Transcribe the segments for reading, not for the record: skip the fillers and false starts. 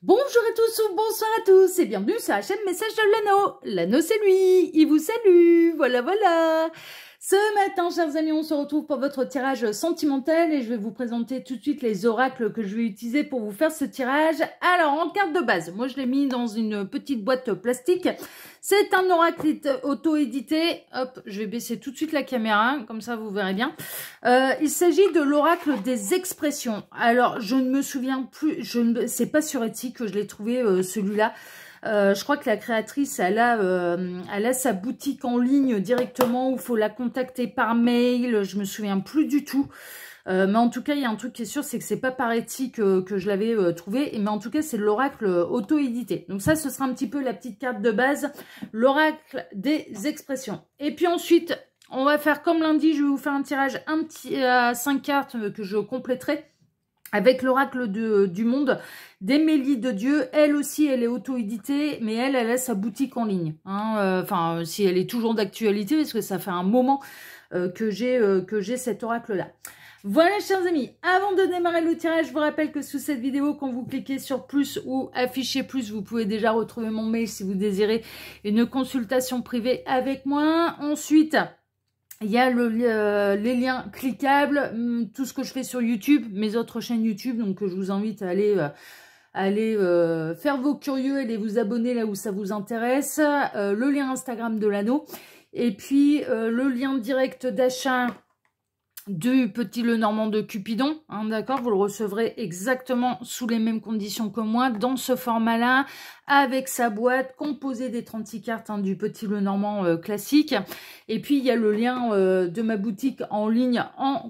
Bonjour à tous ou bonsoir à tous et bienvenue sur la chaîne Message de l'Anneau. L'Anneau c'est lui, il vous salue, voilà. Ce matin, chers amis, on se retrouve pour votre tirage sentimental et je vais vous présenter tout de suite les oracles que je vais utiliser pour vous faire ce tirage. Alors, en carte de base, moi je l'ai mis dans une petite boîte plastique. C'est un oracle auto-édité. Hop, je vais baisser tout de suite la caméra, comme ça vous verrez bien. Il s'agit de l'oracle des expressions. Alors, je ne me souviens plus, c'est pas sur Etsy que je l'ai trouvé celui-là. Je crois que la créatrice, elle a sa boutique en ligne directement où il faut la contacter par mail. Je me souviens plus du tout. Mais en tout cas, il y a un truc qui est sûr, c'est que c'est pas par Etsy que je l'avais trouvé. Mais en tout cas, c'est l'oracle auto-édité. Donc ça, ce sera un petit peu la petite carte de base. L'oracle des expressions. Et puis ensuite, on va faire comme lundi, je vais vous faire un tirage à 5 cartes que je compléterai. Avec l'oracle du monde d'Émélie de Dieu. Elle aussi, elle est auto-éditée, mais elle a sa boutique en ligne. Enfin, si elle est toujours d'actualité, parce que ça fait un moment que j'ai cet oracle-là. Voilà, chers amis, avant de démarrer le tirage, je vous rappelle que sous cette vidéo, quand vous cliquez sur plus ou afficher plus, vous pouvez déjà retrouver mon mail si vous désirez une consultation privée avec moi. Ensuite, il y a les liens cliquables, tout ce que je fais sur YouTube, mes autres chaînes YouTube, donc je vous invite à aller faire vos curieux, aller vous abonner là où ça vous intéresse, le lien Instagram de l'anneau, et puis le lien direct d'achat du petit Lenormand de Cupidon, hein, d'accord, vous le recevrez exactement sous les mêmes conditions que moi, dans ce format-là, avec sa boîte, composée des 36 cartes hein, du petit Lenormand classique. Et puis, il y a le lien de ma boutique en ligne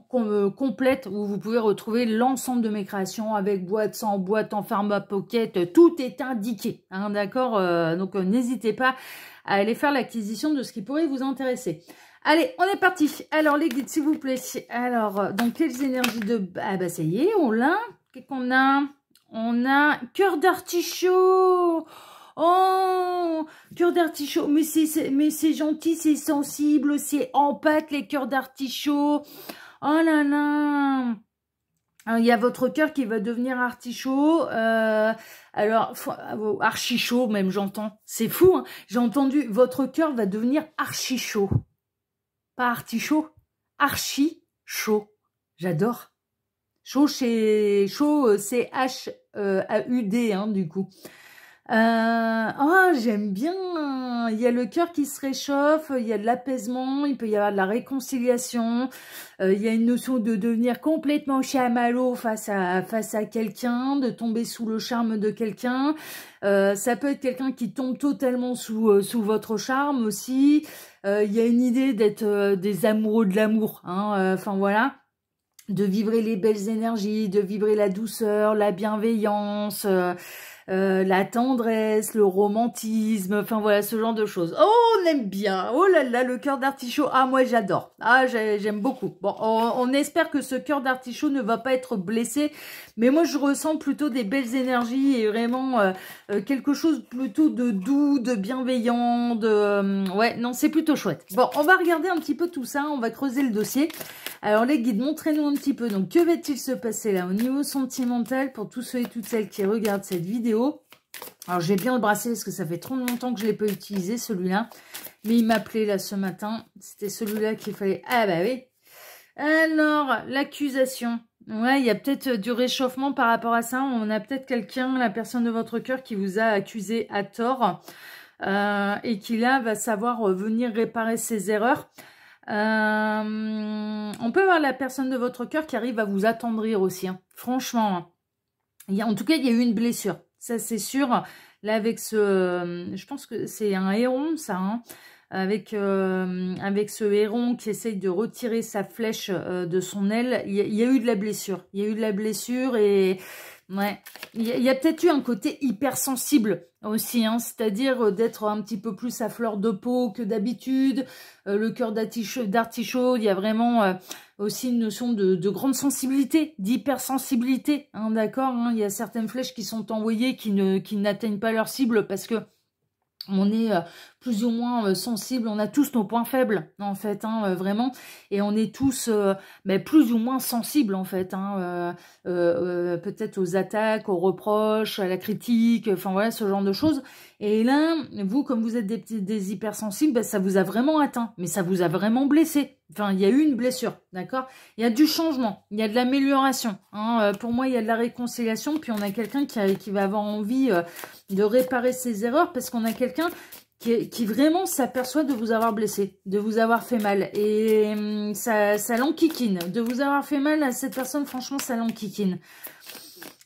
complète, où vous pouvez retrouver l'ensemble de mes créations, avec boîte, sans boîte, en format pocket, tout est indiqué, hein, d'accord, donc n'hésitez pas à aller faire l'acquisition de ce qui pourrait vous intéresser. Allez, on est parti. Alors, les guides, s'il vous plaît. Alors, donc, quelles énergies de... Ah, bah, ça y est, on l'a. Qu'est-ce qu'on a? On a cœur d'artichaut. Oh, cœur d'artichaut. Mais c'est gentil, c'est sensible, c'est en pâte, les cœurs d'artichaut. Oh là là. Il y a votre cœur qui va devenir artichaut. Alors, archichaut, même, j'entends. C'est fou, hein. J'ai entendu, votre cœur va devenir archichaut. Pas artichaut, archi chaud. J'adore. Chaud, c'est H-A-U-D, hein, du coup. Oh, j'aime bien. Il y a le cœur qui se réchauffe, il y a de l'apaisement, il peut y avoir de la réconciliation. Il y a une notion de devenir complètement chamallow face à quelqu'un, de tomber sous le charme de quelqu'un. Ça peut être quelqu'un qui tombe totalement sous votre charme aussi. Il y a une idée d'être des amoureux de l'amour, hein, enfin voilà, de vibrer les belles énergies, de vibrer la douceur, la bienveillance, la tendresse, le romantisme, enfin voilà, ce genre de choses. Oh, on aime bien. Oh là là, le cœur d'artichaut. Ah, moi, j'adore. Ah, j'aime beaucoup. Bon, on espère que ce cœur d'artichaut ne va pas être blessé, mais moi, je ressens plutôt des belles énergies et vraiment quelque chose plutôt de doux, de bienveillant, ouais, non, c'est plutôt chouette. Bon, on va regarder un petit peu tout ça, on va creuser le dossier. Alors, les guides, montrez-nous un petit peu. Donc, que va-t-il se passer là au niveau sentimental pour tous ceux et toutes celles qui regardent cette vidéo? Alors, je vais bien le brasser parce que ça fait trop longtemps que je ne l'ai pas utilisé, celui-là. Mais il m'appelait là ce matin. C'était celui-là qu'il fallait... Ah bah oui. Alors, l'accusation. Ouais, il y a peut-être du réchauffement par rapport à ça. On a peut-être quelqu'un, la personne de votre cœur, qui vous a accusé à tort. Et qui là va savoir venir réparer ses erreurs. On peut avoir la personne de votre cœur qui arrive à vous attendrir aussi. Hein. Franchement. En tout cas, il y a eu une blessure. Ça, c'est sûr. Là, avec je pense que c'est un héron, ça. Hein, avec ce héron qui essaye de retirer sa flèche de son aile. Il y a eu de la blessure. Il y a eu de la blessure et... Ouais, il y a peut-être eu un côté hypersensible aussi, hein, c'est-à-dire d'être un petit peu plus à fleur de peau que d'habitude. Le cœur d'artichaut, il y a vraiment aussi une notion de grande sensibilité, d'hypersensibilité, hein, d'accord, hein, il y a certaines flèches qui sont envoyées qui n'atteignent pas leur cible parce que On est plus ou moins sensible, on a tous nos points faibles en fait, hein, vraiment, et on est tous plus ou moins sensibles en fait, hein, peut-être aux attaques, aux reproches, à la critique, enfin voilà, ce genre de choses. Et là, vous, comme vous êtes des hypersensibles, ben, ça vous a vraiment atteint, mais ça vous a vraiment blessé. Enfin, il y a eu une blessure, d'accord? Il y a du changement, il y a de l'amélioration. Hein, pour moi, il y a de la réconciliation, puis on a quelqu'un qui va avoir envie de réparer ses erreurs, parce qu'on a quelqu'un qui vraiment s'aperçoit de vous avoir blessé, de vous avoir fait mal. Et ça l'enquiquine. De vous avoir fait mal à cette personne, franchement, ça l'enquiquine.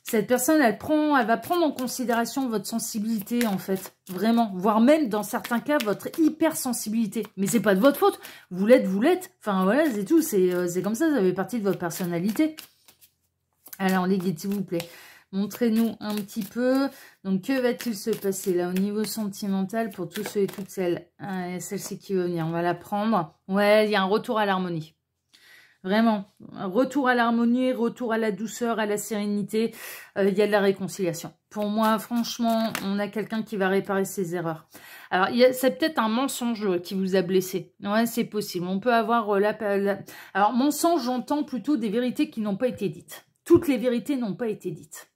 Cette personne, elle va prendre en considération votre sensibilité, en fait. Vraiment. Voire même, dans certains cas, votre hypersensibilité. Mais c'est pas de votre faute. Vous l'êtes, vous l'êtes. Enfin, voilà, c'est tout. C'est comme ça fait partie de votre personnalité. Alors, les guides, s'il vous plaît. Montrez-nous un petit peu. Donc, que va-t-il se passer là au niveau sentimental pour tous ceux et toutes celles, celle-ci qui veut venir? On va la prendre. Ouais, il y a un retour à l'harmonie. Vraiment. Retour à l'harmonie, retour à la douceur, à la sérénité. Il y a de la réconciliation. Pour moi, franchement, on a quelqu'un qui va réparer ses erreurs. Alors, c'est peut-être un mensonge qui vous a blessé. Ouais, c'est possible. On peut avoir Alors, mensonge, j'entends plutôt des vérités qui n'ont pas été dites. Toutes les vérités n'ont pas été dites.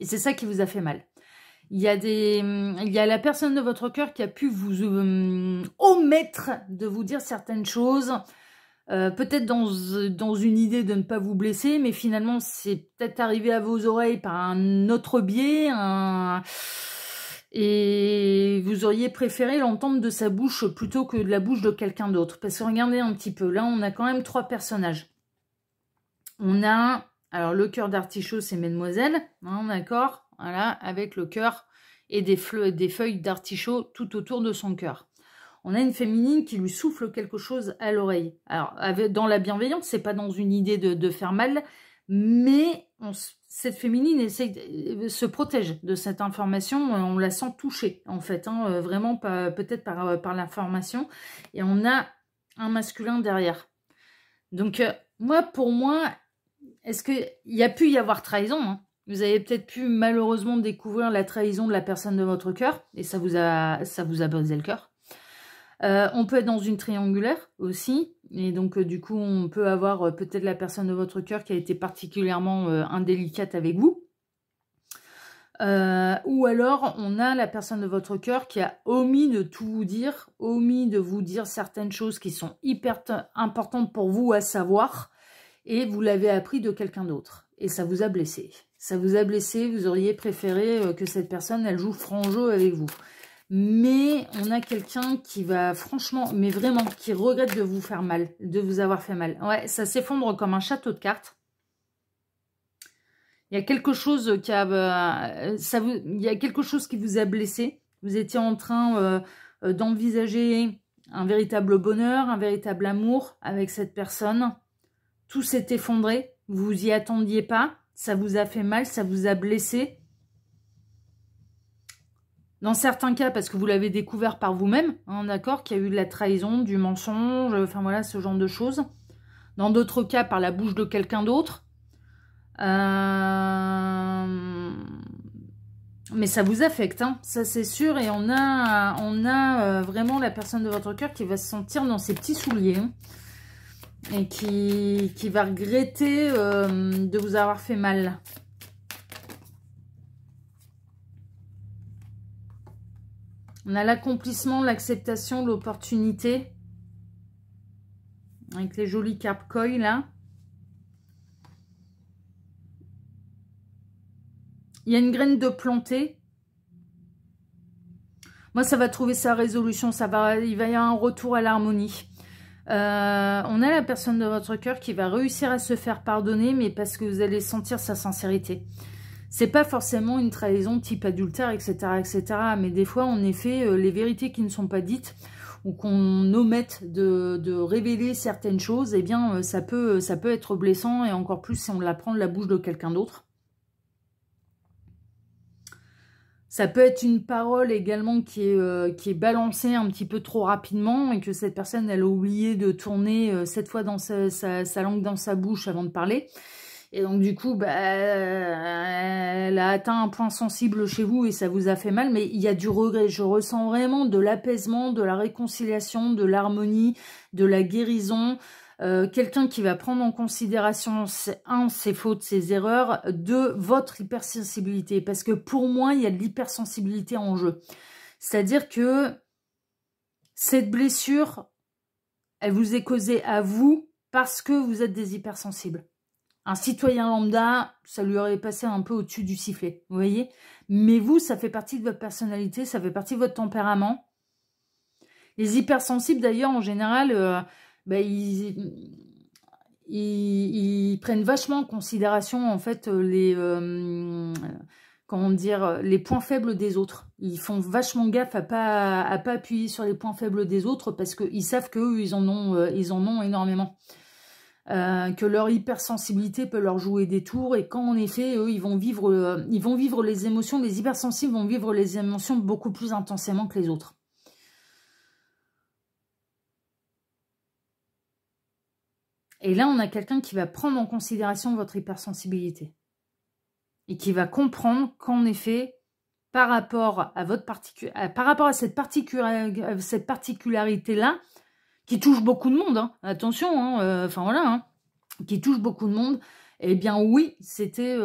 Et c'est ça qui vous a fait mal. Il y a la personne de votre cœur qui a pu vous omettre de vous dire certaines choses, peut-être dans une idée de ne pas vous blesser, mais finalement c'est peut-être arrivé à vos oreilles par un autre biais, et vous auriez préféré l'entendre de sa bouche plutôt que de la bouche de quelqu'un d'autre. Parce que regardez un petit peu, là on a quand même 3 personnages. On a... Alors, le cœur d'artichaut, c'est Mesdemoiselles, hein, d'accord? Voilà, avec le cœur et des feuilles d'artichaut tout autour de son cœur. On a une féminine qui lui souffle quelque chose à l'oreille. Alors, dans la bienveillance, c'est pas dans une idée de faire mal, mais cette féminine se protège de cette information. On la sent touchée, en fait, hein, vraiment, peut-être par l'information. Et on a un masculin derrière. Donc, pour moi... Est-ce qu'il y a pu y avoir trahison, hein? Vous avez peut-être pu malheureusement découvrir la trahison de la personne de votre cœur, et ça vous a brisé le cœur. On peut être dans une triangulaire aussi, et donc du coup on peut avoir peut-être la personne de votre cœur qui a été particulièrement indélicate avec vous. Ou alors on a la personne de votre cœur qui a omis de tout vous dire, omis de vous dire certaines choses qui sont hyper importantes pour vous à savoir, et vous l'avez appris de quelqu'un d'autre. Et ça vous a blessé. Ça vous a blessé, vous auriez préféré que cette personne, elle joue franc jeu avec vous. Mais on a quelqu'un qui va franchement, mais vraiment, qui regrette de vous faire mal, de vous avoir fait mal. Ouais, ça s'effondre comme un château de cartes. Il y a quelque chose qui il y a quelque chose qui vous a blessé. Vous étiez en train d'envisager un véritable bonheur, un véritable amour avec cette personne. Tout s'est effondré, vous y attendiez pas, ça vous a fait mal, ça vous a blessé. Dans certains cas, parce que vous l'avez découvert par vous-même, hein, d'accord, qu'il y a eu de la trahison, du mensonge, enfin voilà, ce genre de choses. Dans d'autres cas, par la bouche de quelqu'un d'autre. Mais ça vous affecte, hein, ça c'est sûr, et on a vraiment la personne de votre cœur qui va se sentir dans ses petits souliers, hein. Et qui va regretter de vous avoir fait mal. On a l'accomplissement, l'acceptation, l'opportunité. Avec les jolies cartes koi, là. Il y a une graine de planter. Moi, ça va trouver sa résolution. Il va y avoir un retour à l'harmonie. On a la personne de votre cœur qui va réussir à se faire pardonner, mais parce que vous allez sentir sa sincérité. C'est pas forcément une trahison type adultère, etc., etc. Mais des fois, en effet, les vérités qui ne sont pas dites ou qu'on omette de révéler certaines choses, eh bien, ça peut être blessant, et encore plus si on l'apprend de la bouche de quelqu'un d'autre. Ça peut être une parole également qui est balancée un petit peu trop rapidement, et que cette personne, elle a oublié de tourner 7 fois dans sa langue dans sa bouche avant de parler. Et donc du coup, elle elle a atteint un point sensible chez vous et ça vous a fait mal, mais il y a du regret. Je ressens vraiment de l'apaisement, de la réconciliation, de l'harmonie, de la guérison. Quelqu'un qui va prendre en considération, ses fautes, ses erreurs, votre hypersensibilité. Parce que pour moi, il y a de l'hypersensibilité en jeu. C'est-à-dire que cette blessure, elle vous est causée à vous parce que vous êtes des hypersensibles. Un citoyen lambda, ça lui aurait passé un peu au-dessus du sifflet, vous voyez? Mais vous, ça fait partie de votre personnalité, ça fait partie de votre tempérament. Les hypersensibles, d'ailleurs, en général, ils prennent vachement en considération, en fait, comment dire, les points faibles des autres. Ils font vachement gaffe à pas appuyer sur les points faibles des autres parce qu'ils savent qu'eux, ils en ont énormément. Que leur hypersensibilité peut leur jouer des tours et quand en effet, eux, ils vont vivre les émotions, les hypersensibles vont vivre les émotions beaucoup plus intensément que les autres. Et là, on a quelqu'un qui va prendre en considération votre hypersensibilité. Et qui va comprendre qu'en effet, par rapport à cette particularité-là, qui touche beaucoup de monde, hein, attention, hein, qui touche beaucoup de monde, eh bien oui, c'était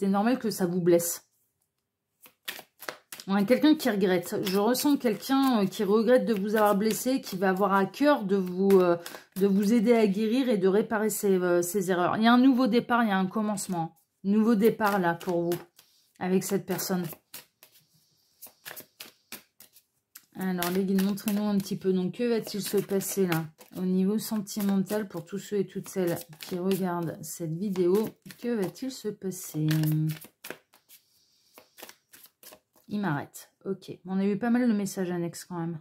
normal que ça vous blesse. On a quelqu'un qui regrette. Je ressens quelqu'un qui regrette de vous avoir blessé, qui va avoir à cœur de vous aider à guérir et de réparer ses erreurs. Il y a un nouveau départ, il y a un commencement. Nouveau départ là pour vous, avec cette personne. Alors les guides, montrez-nous un petit peu. Donc que va-t-il se passer là au niveau sentimental pour tous ceux et toutes celles qui regardent cette vidéo? Que va-t-il se passer? Il m'arrête. Ok, on a eu pas mal de messages annexes quand même.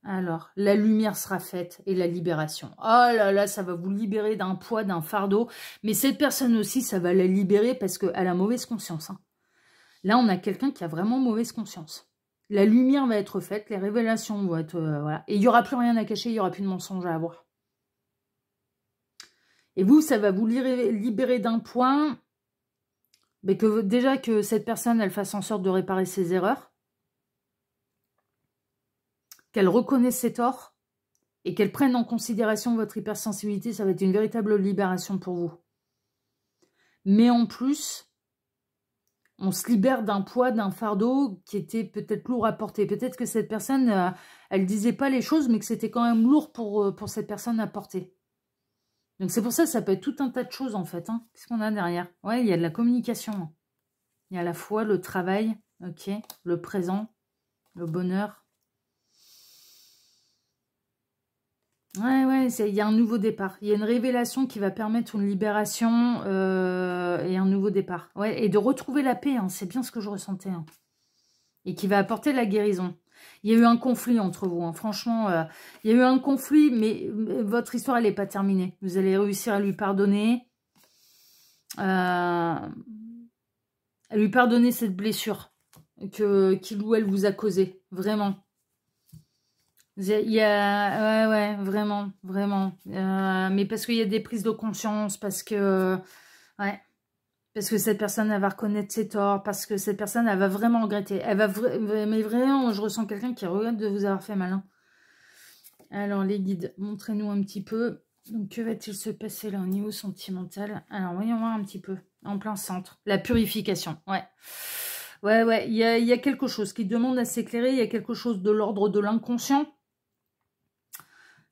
Alors, la lumière sera faite et la libération. Oh là là, ça va vous libérer d'un poids, d'un fardeau. Mais cette personne aussi, ça va la libérer parce qu'elle a mauvaise conscience. Hein. Là, on a quelqu'un qui a vraiment mauvaise conscience. La lumière va être faite, les révélations vont être... voilà. Et il n'y aura plus rien à cacher, il n'y aura plus de mensonges à avoir. Et vous, ça va vous libérer d'un point... Mais déjà que cette personne, elle fasse en sorte de réparer ses erreurs. Qu'elle reconnaisse ses torts et qu'elle prenne en considération votre hypersensibilité, ça va être une véritable libération pour vous. Mais en plus, on se libère d'un poids, d'un fardeau qui était peut-être lourd à porter. Peut-être que cette personne, elle disait pas les choses, mais que c'était quand même lourd pour cette personne à porter. Donc c'est pour ça que ça peut être tout un tas de choses en fait. Hein. Qu'est-ce qu'on a derrière? Ouais, il y a de la communication. Il y a à la fois le travail, ok, le présent, le bonheur. Ouais, il y a un nouveau départ. Il y a une révélation qui va permettre une libération et un nouveau départ. Ouais, et de retrouver la paix, hein, c'est bien ce que je ressentais. Hein. Et qui va apporter la guérison. Il y a eu un conflit entre vous, hein. Franchement, il y a eu un conflit, mais votre histoire, elle n'est pas terminée. Vous allez réussir à lui pardonner. À lui pardonner cette blessure qu'il ou elle vous a causée. Vraiment. Il y a... Ouais, vraiment. Mais parce qu'il y a des prises de conscience, parce que... Ouais. Parce que cette personne, elle va reconnaître ses torts, parce que cette personne, elle va vraiment regretter. Mais vraiment, je ressens quelqu'un qui regrette de vous avoir fait mal. Hein. Alors, les guides, montrez-nous un petit peu. Donc, que va-t-il se passer là au niveau sentimental? Alors, voyons voir un petit peu. En plein centre. La purification, ouais. Ouais, il y a quelque chose qui demande à s'éclairer. Il y a quelque chose de l'ordre de l'inconscient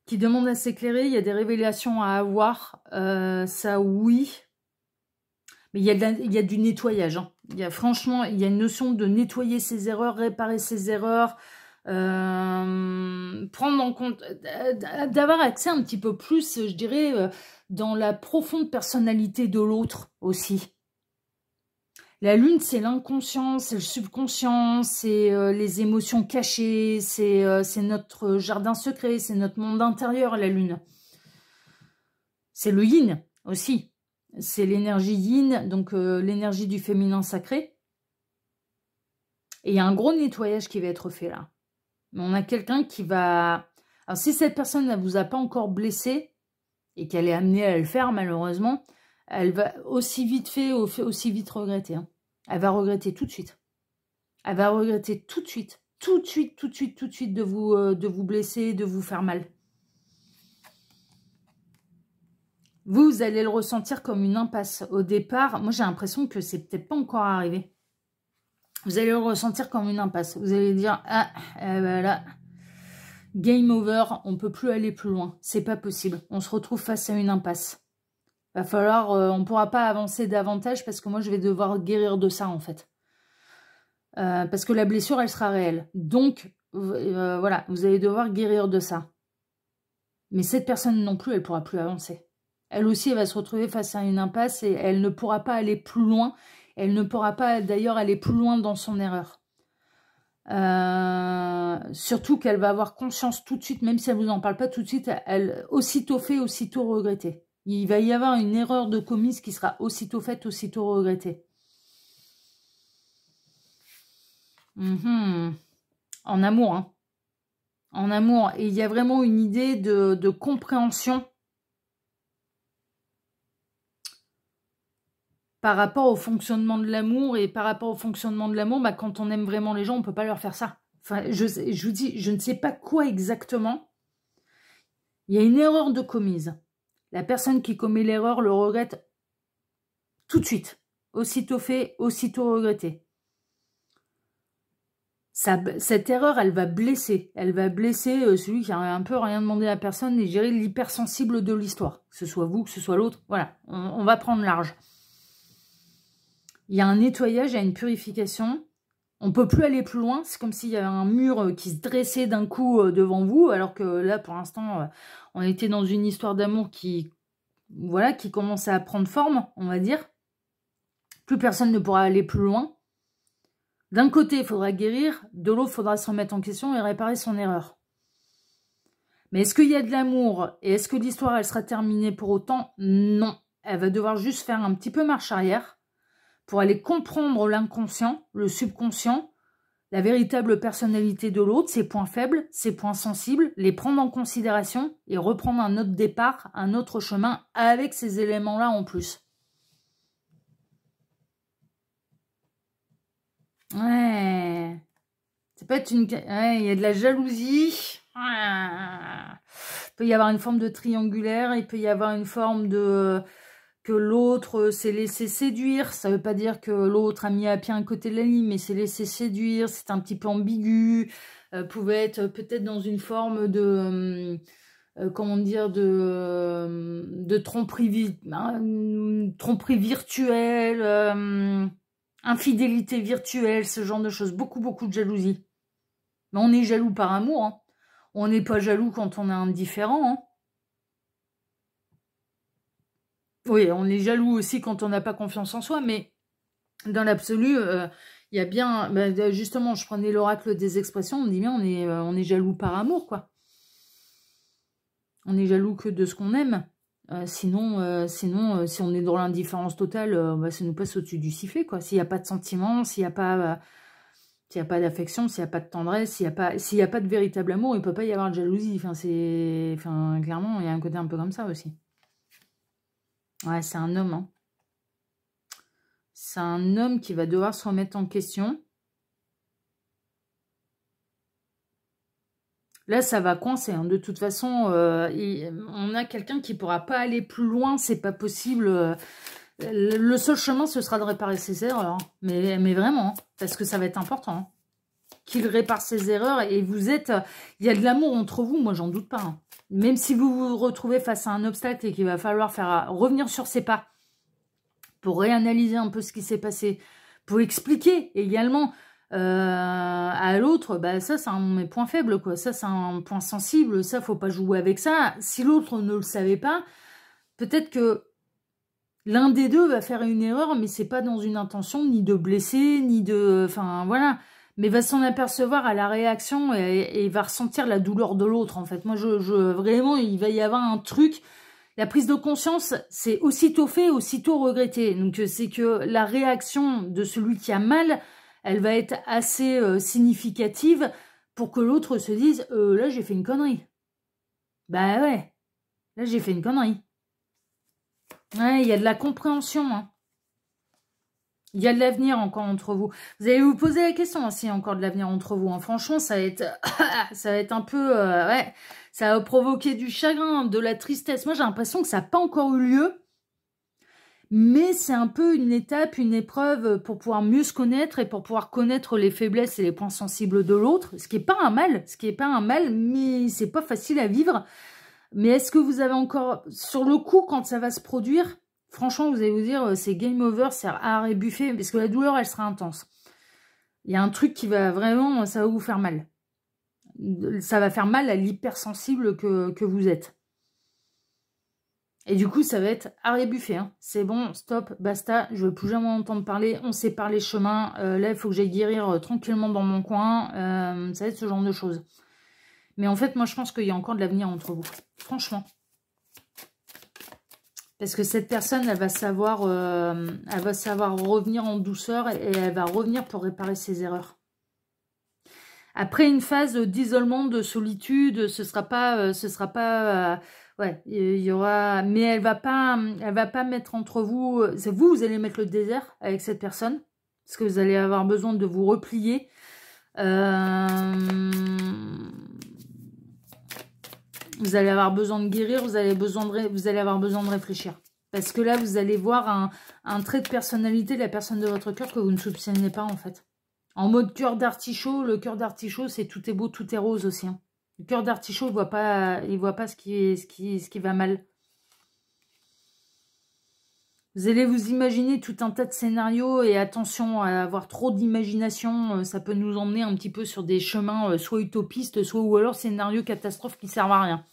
qui demande à s'éclairer. Il y a des révélations à avoir. Ça, oui. Mais il y a du nettoyage. Hein. Franchement, il y a une notion de nettoyer ses erreurs, réparer ses erreurs, prendre en compte, d'avoir accès un petit peu plus, je dirais, dans la profonde personnalité de l'autre aussi. La lune, c'est l'inconscient, c'est le subconscient, c'est les émotions cachées, c'est notre jardin secret, c'est notre monde intérieur, la lune. C'est le yin aussi. C'est l'énergie yin, donc l'énergie du féminin sacré. Et il y a un gros nettoyage qui va être fait là. Mais on a quelqu'un qui va... Alors si cette personne ne vous a pas encore blessé, et qu'elle est amenée à le faire malheureusement, elle va aussi vite fait, aussi vite regretter. Hein. Elle va regretter tout de suite. Elle va regretter tout de suite. Tout de suite, tout de suite, tout de suite de vous blesser, de vous faire mal. Vous allez le ressentir comme une impasse. Au départ, moi j'ai l'impression que c'est peut-être pas encore arrivé. Vous allez le ressentir comme une impasse. Vous allez dire, ah, voilà, game over, on peut plus aller plus loin. C'est pas possible. On se retrouve face à une impasse. Va falloir, on pourra pas avancer davantage parce que moi je vais devoir guérir de ça en fait. Parce que la blessure, elle sera réelle. Donc, voilà, vous allez devoir guérir de ça. Mais cette personne non plus, elle ne pourra plus avancer. Elle aussi, elle va se retrouver face à une impasse et elle ne pourra pas aller plus loin. Elle ne pourra pas d'ailleurs aller plus loin dans son erreur. Surtout qu'elle va avoir conscience tout de suite, même si elle ne vous en parle pas tout de suite, elle aussitôt fait, aussitôt regretté. Il va y avoir une erreur de commise qui sera aussitôt faite, aussitôt regrettée. En amour, hein. En amour. Et il y a vraiment une idée de compréhension par rapport au fonctionnement de l'amour. Et par rapport au fonctionnement de l'amour, bah, quand on aime vraiment les gens, on ne peut pas leur faire ça. Enfin, je vous dis, je ne sais pas quoi exactement. Il y a une erreur de commise. La personne qui commet l'erreur le regrette tout de suite. Aussitôt fait, aussitôt regretté. Cette erreur, elle va blesser. Elle va blesser celui qui a un peu rien demandé à personne et gérer l'hypersensible de l'histoire. Que ce soit vous, que ce soit l'autre. Voilà, on va prendre large. Il y a un nettoyage, il y a une purification. On ne peut plus aller plus loin. C'est comme s'il y avait un mur qui se dressait d'un coup devant vous. Alors que là, pour l'instant, on était dans une histoire d'amour qui commençait à prendre forme, on va dire. Plus personne ne pourra aller plus loin. D'un côté, il faudra guérir, de l'autre, il faudra se remettre en question et réparer son erreur. Mais est-ce qu'il y a de l'amour et est-ce que l'histoire, elle sera terminée pour autant? Non. Elle va devoir juste faire un petit peu marche arrière pour aller comprendre l'inconscient, le subconscient, la véritable personnalité de l'autre, ses points faibles, ses points sensibles, les prendre en considération et reprendre un autre départ, un autre chemin avec ces éléments-là en plus. Ouais, ça peut être une... Ouais, il y a de la jalousie. Il peut y avoir une forme de triangulaire. Il peut y avoir une forme de... que l'autre s'est laissé séduire. Ça ne veut pas dire que l'autre a mis à pied un côté de la ligne, mais s'est laissé séduire. C'est un petit peu ambigu. Pouvait être peut-être dans une forme de... comment dire, de tromperie, tromperie virtuelle... infidélité virtuelle, ce genre de choses. Beaucoup, beaucoup de jalousie. Mais on est jaloux par amour. Hein. On n'est pas jaloux quand on est indifférent. Hein. Oui, on est jaloux aussi quand on n'a pas confiance en soi. Mais dans l'absolu, il y a bien... Bah, justement, je prenais l'oracle des expressions. On dit bien, on est jaloux par amour, quoi. On est jaloux que de ce qu'on aime. Sinon, si on est dans l'indifférence totale, ça nous passe au-dessus du sifflet, quoi. S'il n'y a pas de sentiment, s'il n'y a pas d'affection, s'il n'y a pas de tendresse, s'il n'y a pas de véritable amour, il ne peut pas y avoir de jalousie. Clairement, il y a un côté un peu comme ça aussi. Ouais, c'est un homme. Hein. C'est un homme qui va devoir se remettre en question. Là, ça va coincer. Hein. De toute façon, on a quelqu'un qui ne pourra pas aller plus loin. C'est pas possible. Le seul chemin, ce sera de réparer ses erreurs. Mais vraiment, parce que ça va être important. Hein. Qu'il répare ses erreurs. Et vous êtes... Il y a de l'amour entre vous, moi, j'en doute pas. Hein. Même si vous vous retrouvez face à un obstacle et qu'il va falloir faire revenir sur ses pas pour réanalyser un peu ce qui s'est passé, pour expliquer également... à l'autre, bah ça c'est un mes points faibles, quoi. Ça c'est un point sensible, ça faut pas jouer avec ça. Si l'autre ne le savait pas, peut-être que l'un des deux va faire une erreur, mais c'est pas dans une intention ni de blesser, ni de... Enfin, voilà. Mais va s'en apercevoir à la réaction et va ressentir la douleur de l'autre, en fait. Moi, vraiment, il va y avoir un truc... La prise de conscience, c'est aussitôt fait, aussitôt regretté. Donc, c'est que la réaction de celui qui a mal... elle va être assez significative pour que l'autre se dise là, j'ai fait une connerie. Bah ouais, là, j'ai fait une connerie. Ouais, il y a de la compréhension. Hein. Il y a de l'avenir encore entre vous. Vous allez vous poser la question s'il y a encore de l'avenir entre vous. Hein. Franchement, ça va être, ça va être un peu, ouais, ça va provoquer du chagrin, de la tristesse. Moi, j'ai l'impression que ça n'a pas encore eu lieu, mais c'est un peu une étape, une épreuve pour pouvoir mieux se connaître et pour pouvoir connaître les faiblesses et les points sensibles de l'autre. Ce qui n'est pas un mal, mais c'est pas facile à vivre. Mais est-ce que vous avez encore, sur le coup, quand ça va se produire, franchement, vous allez vous dire, c'est game over, c'est arrêt buffet, parce que la douleur, elle sera intense. Il y a un truc qui va vraiment, ça va vous faire mal. Ça va faire mal à l'hypersensible que vous êtes. Et du coup, ça va être arrêt buffet. Hein. C'est bon, stop, basta, je ne veux plus jamais en entendre parler, on sépare les chemins. Là, il faut que j'aille guérir tranquillement dans mon coin. Ça va être ce genre de choses. Mais en fait, moi, je pense qu'il y a encore de l'avenir entre vous. Franchement. Parce que cette personne, elle va savoir revenir en douceur et elle va revenir pour réparer ses erreurs. Après une phase d'isolement, de solitude, ce sera pas, ouais, il y aura, mais elle va pas mettre entre vous, c'est vous, vous allez mettre le désert avec cette personne, parce que vous allez avoir besoin de vous replier. Vous allez avoir besoin de guérir, vous allez avoir besoin de réfléchir. Parce que là, vous allez voir un trait de personnalité de la personne de votre cœur que vous ne soupçonnez pas, en fait. En mode cœur d'artichaut, le cœur d'artichaut, c'est tout est beau, tout est rose aussi. Hein. Le cœur d'artichaut, il voit pas ce qui va mal. Vous allez vous imaginer tout un tas de scénarios et attention à avoir trop d'imagination, ça peut nous emmener un petit peu sur des chemins soit utopistes, soit ou alors scénarios catastrophes qui servent à rien.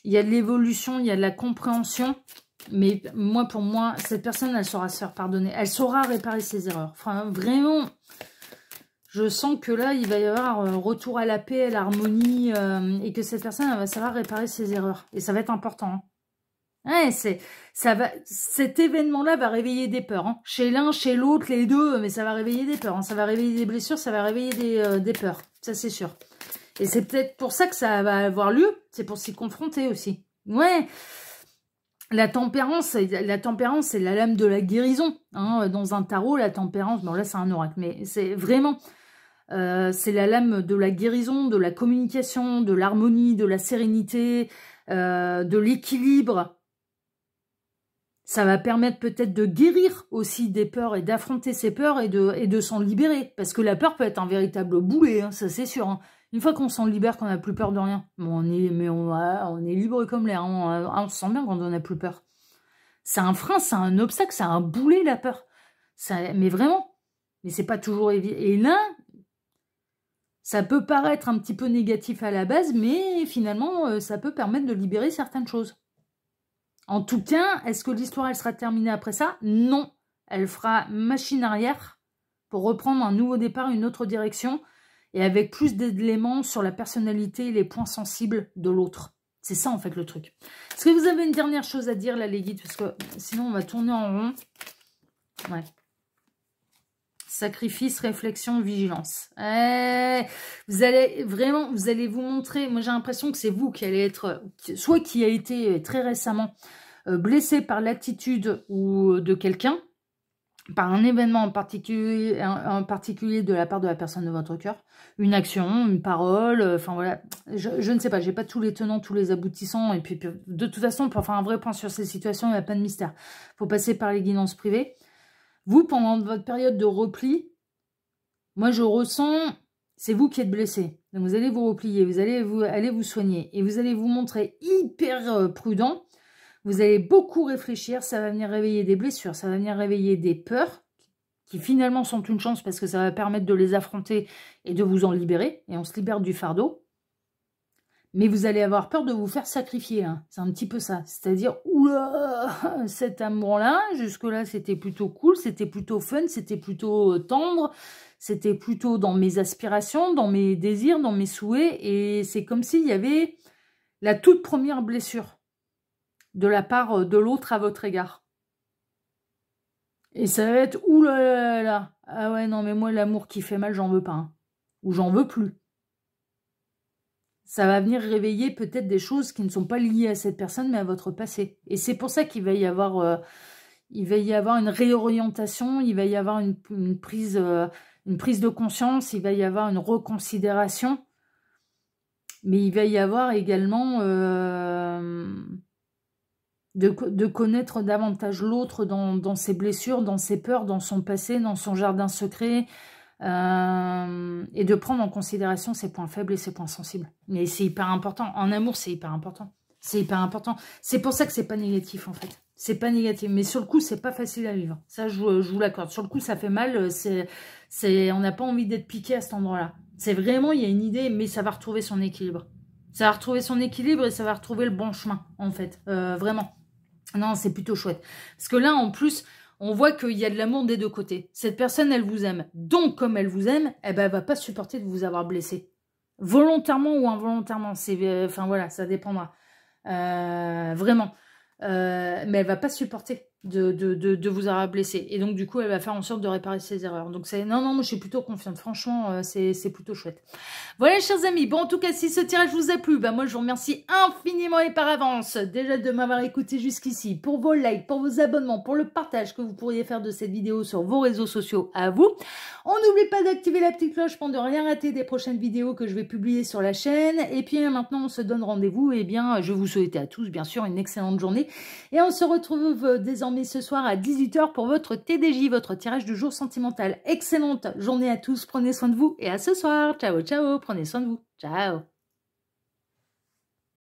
Il y a de l'évolution, il y a de la compréhension, mais pour moi, cette personne, elle saura se faire pardonner, elle saura réparer ses erreurs. Enfin, vraiment... Je sens que là, il va y avoir un retour à la paix, à l'harmonie, et que cette personne elle va savoir réparer ses erreurs. Et ça va être important. Hein. Ouais, cet événement-là va réveiller des peurs. Hein. Chez l'un, chez l'autre, les deux, mais ça va réveiller des peurs. Hein. Ça va réveiller des blessures, ça va réveiller des peurs. Ça, c'est sûr. Et c'est peut-être pour ça que ça va avoir lieu. C'est pour s'y confronter aussi. Ouais. La tempérance, c'est la lame de la guérison. Hein. Dans un tarot, la tempérance, bon là, c'est un oracle, mais c'est vraiment... c'est la lame de la guérison, de la communication, de l'harmonie, de la sérénité, de l'équilibre. Ça va permettre peut-être de guérir aussi des peurs et d'affronter ces peurs et de s'en libérer. Parce que la peur peut être un véritable boulet, hein, ça c'est sûr. Hein. Une fois qu'on s'en libère, qu'on n'a plus peur de rien, bon, on est libre comme l'air. Hein, on se sent bien quand on n'a plus peur. C'est un frein, c'est un obstacle, c'est un boulet la peur. Mais vraiment, mais c'est pas toujours évident. Et là... Ça peut paraître un petit peu négatif à la base, mais finalement, ça peut permettre de libérer certaines choses. En tout cas, est-ce que l'histoire, elle sera terminée après ça? Non. Elle fera machine arrière pour reprendre un nouveau départ, une autre direction, et avec plus d'éléments sur la personnalité et les points sensibles de l'autre. C'est ça, en fait, le truc. Est-ce que vous avez une dernière chose à dire, là, les guides? Parce que sinon, on va tourner en rond. Ouais. Sacrifice, réflexion, vigilance. Vous allez vous montrer, moi j'ai l'impression que c'est vous qui allez être, soit qui a été très récemment blessé par l'attitude ou de quelqu'un, par un événement en particulier de la part de la personne de votre cœur, une action, une parole, enfin voilà, je ne sais pas, j'ai pas tous les tenants, tous les aboutissants, et puis de toute façon, pour faire un vrai point sur ces situations, il n'y a pas de mystère. Il faut passer par les guidances privées. Vous, pendant votre période de repli, moi je ressens, c'est vous qui êtes blessé. Donc vous allez vous replier, vous allez vous soigner et vous allez vous montrer hyper prudent. Vous allez beaucoup réfléchir, ça va venir réveiller des blessures, ça va venir réveiller des peurs qui finalement sont une chance parce que ça va permettre de les affronter et de vous en libérer. Et on se libère du fardeau. Mais vous allez avoir peur de vous faire sacrifier. Hein. C'est un petit peu ça. C'est-à-dire, oula, cet amour-là, jusque-là, c'était plutôt cool, c'était plutôt fun, c'était plutôt tendre, c'était plutôt dans mes aspirations, dans mes désirs, dans mes souhaits. Et c'est comme s'il y avait la toute première blessure de la part de l'autre à votre égard. Et ça va être, oulala, ah ouais, non, mais moi, l'amour qui fait mal, j'en veux pas. Hein. Ou j'en veux plus. ça va venir réveiller peut-être des choses qui ne sont pas liées à cette personne, mais à votre passé. Et c'est pour ça qu'il va y avoir une réorientation, il va y avoir une prise de conscience, il va y avoir une reconsidération, mais il va y avoir également de connaître davantage l'autre dans ses blessures, dans ses peurs, dans son passé, dans son jardin secret, et de prendre en considération ses points faibles et ses points sensibles. Mais c'est hyper important. En amour, c'est hyper important. C'est hyper important. C'est pour ça que c'est pas négatif, en fait. C'est pas négatif. Mais sur le coup, c'est pas facile à vivre. Ça, je vous l'accorde. Sur le coup, ça fait mal. On n'a pas envie d'être piqué à cet endroit-là. C'est vraiment, il y a une idée, mais ça va retrouver son équilibre. Ça va retrouver son équilibre et ça va retrouver le bon chemin, en fait. Vraiment. Non, c'est plutôt chouette. Parce que là, en plus, on voit qu'il y a de l'amour des deux côtés. Cette personne, elle vous aime. Donc, comme elle vous aime, eh ben, elle va pas supporter de vous avoir blessé. Volontairement ou involontairement. Enfin, voilà, ça dépendra. Vraiment. Mais elle va pas supporter de vous avoir blessé. Et donc, du coup, elle va faire en sorte de réparer ses erreurs. Donc, non, moi, je suis plutôt confiante. Franchement, c'est plutôt chouette. Voilà, chers amis. Bon, en tout cas, si ce tirage vous a plu, bah, moi, je vous remercie infiniment et par avance, déjà de m'avoir écouté jusqu'ici, pour vos likes, pour vos abonnements, pour le partage que vous pourriez faire de cette vidéo sur vos réseaux sociaux à vous. On n'oublie pas d'activer la petite cloche pour ne rien rater des prochaines vidéos que je vais publier sur la chaîne. Et puis, maintenant, on se donne rendez-vous. Eh bien, je vais vous souhaiter à tous, bien sûr, une excellente journée. Et on se retrouve désormais ce soir à 18 h pour votre TDJ, votre tirage du jour sentimental. Excellente journée à tous, prenez soin de vous et à ce soir. Ciao, ciao, prenez soin de vous. Ciao.